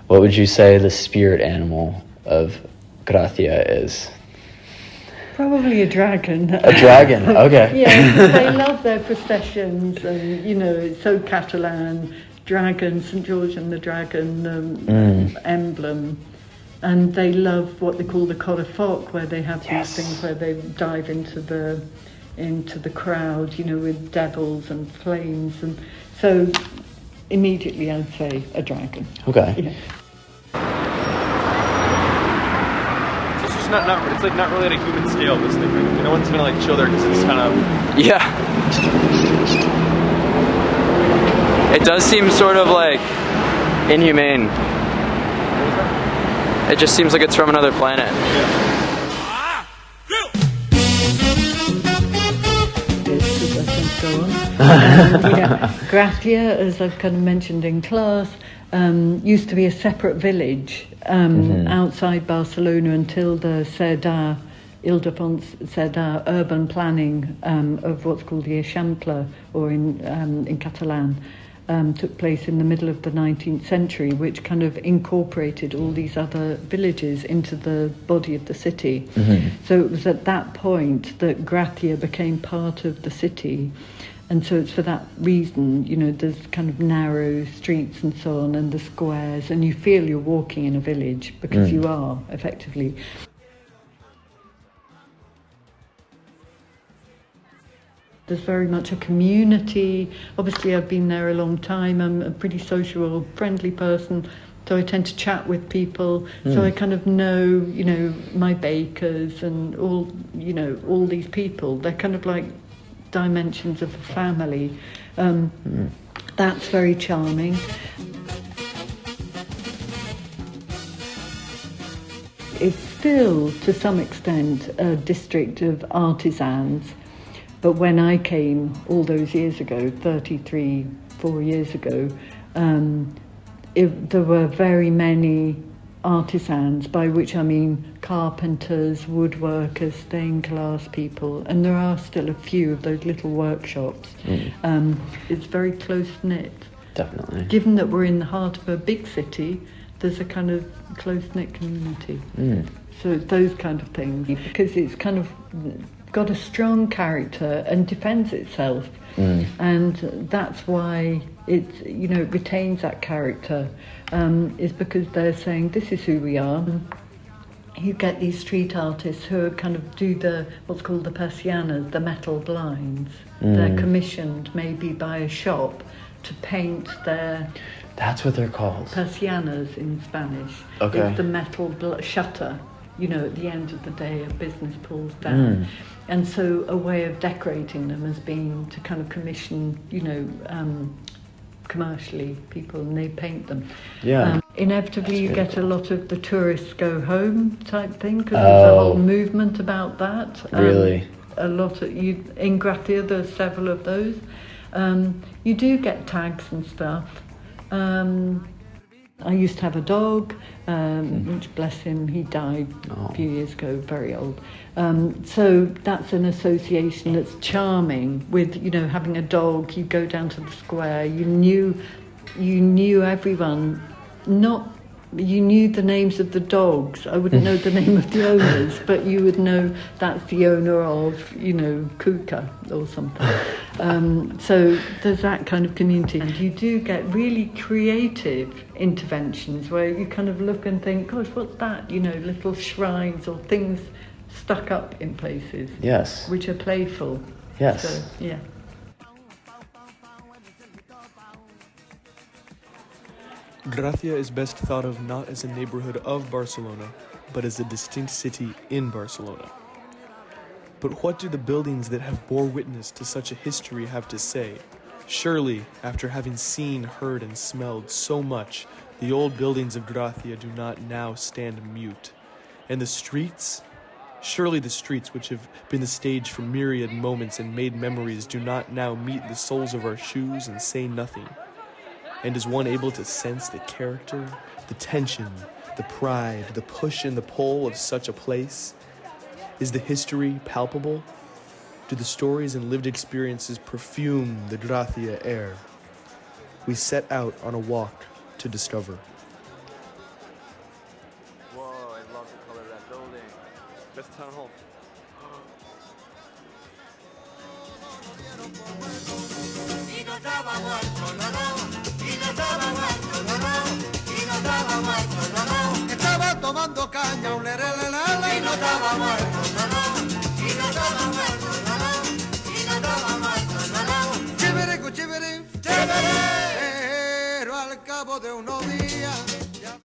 What would you say the spirit animal of Gracia is? Probably a dragon. A dragon, okay. Yeah, they love their processions, and it's so Catalan. Dragon, St George and the Dragon emblem, and they love what they call the Correfoc, where they have these things where they dive into the crowd, with devils and flames, and so immediately I'd say a dragon. Okay. Yeah. It's just it's like not really at a human scale, this thing. Right? No one's gonna like chill there because it's kind of... Yeah. It does seem sort of like inhumane. It just seems like it's from another planet. Gracia, as I've kind of mentioned in class, used to be a separate village outside Barcelona until the Cerdà, Ildefons Cerdà urban planning of what's called the Eixample, or in Catalan, took place in the middle of the 19th century, which kind of incorporated all these other villages into the body of the city. So it was at that point that Gracia became part of the city. And so it's for that reason, there's kind of narrow streets and so on, and the squares, and you feel you're walking in a village, because you are, effectively. There's very much a community. Obviously, I've been there a long time. I'm a pretty social, friendly person, so I tend to chat with people. So I kind of know, my bakers and all these people. They're kind of like dimensions of a family. That's very charming. It's still, to some extent, a district of artisans. But when I came all those years ago, 4 years ago, there were very many artisans, by which I mean carpenters, woodworkers, stained glass people, and there are still a few of those little workshops. It's very close-knit. Definitely. Given that we're in the heart of a big city, there's a kind of close-knit community. So it's those kind of things, because it's kind of got a strong character and defends itself, and that's why it retains that character, is because they're saying this is who we are. You get these street artists who kind of do what's called the persianas, the metal blinds. They're commissioned maybe by a shop to paint their... That's what they're called. Persianas in Spanish. Okay. It's the metal shutter. At the end of the day, a business pulls down. And so a way of decorating them has been to kind of commission, commercially people, and they paint them. Yeah. Inevitably, you get a lot of the tourists go home type thing, because there's a whole movement about that. Really? A lot of in Gracia, there's several of those. You do get tags and stuff. I used to have a dog, which, bless him, he died a few years ago, very old. So that's an association that's charming with, having a dog. You go down to the square, you knew everyone, you knew the names of the dogs. I wouldn't know the name of the owners, but you would know that's the owner of, Kuka or something. So there's that kind of community. And you do get really creative interventions where you kind of look and think, gosh, what's that? Little shrines or things stuck up in places. Yes. Which are playful. Yes. So, yeah. Gracia is best thought of not as a neighborhood of Barcelona, but as a distinct city in Barcelona. But what do the buildings that have bore witness to such a history have to say? Surely, after having seen, heard, and smelled so much, the old buildings of Gracia do not now stand mute. And the streets? Surely the streets, which have been the stage for myriad moments and made memories, do not now meet the soles of our shoes and say nothing. And is one able to sense the character, the tension, the pride, the push and the pull of such a place? Is the history palpable? Do the stories and lived experiences perfume the Gracia air? We set out on a walk to discover. Oh. Y no estaba muerto, no, no. Y no estaba muerto, no, no. Y no estaba muerto, no, no. Estaba tomando caña, un lerelelele. Y no estaba muerto, no, no. Y no estaba muerto, no, no. Y no estaba muerto, no, no. Chiviricu, chivirín, chévere. Pero al cabo de unos días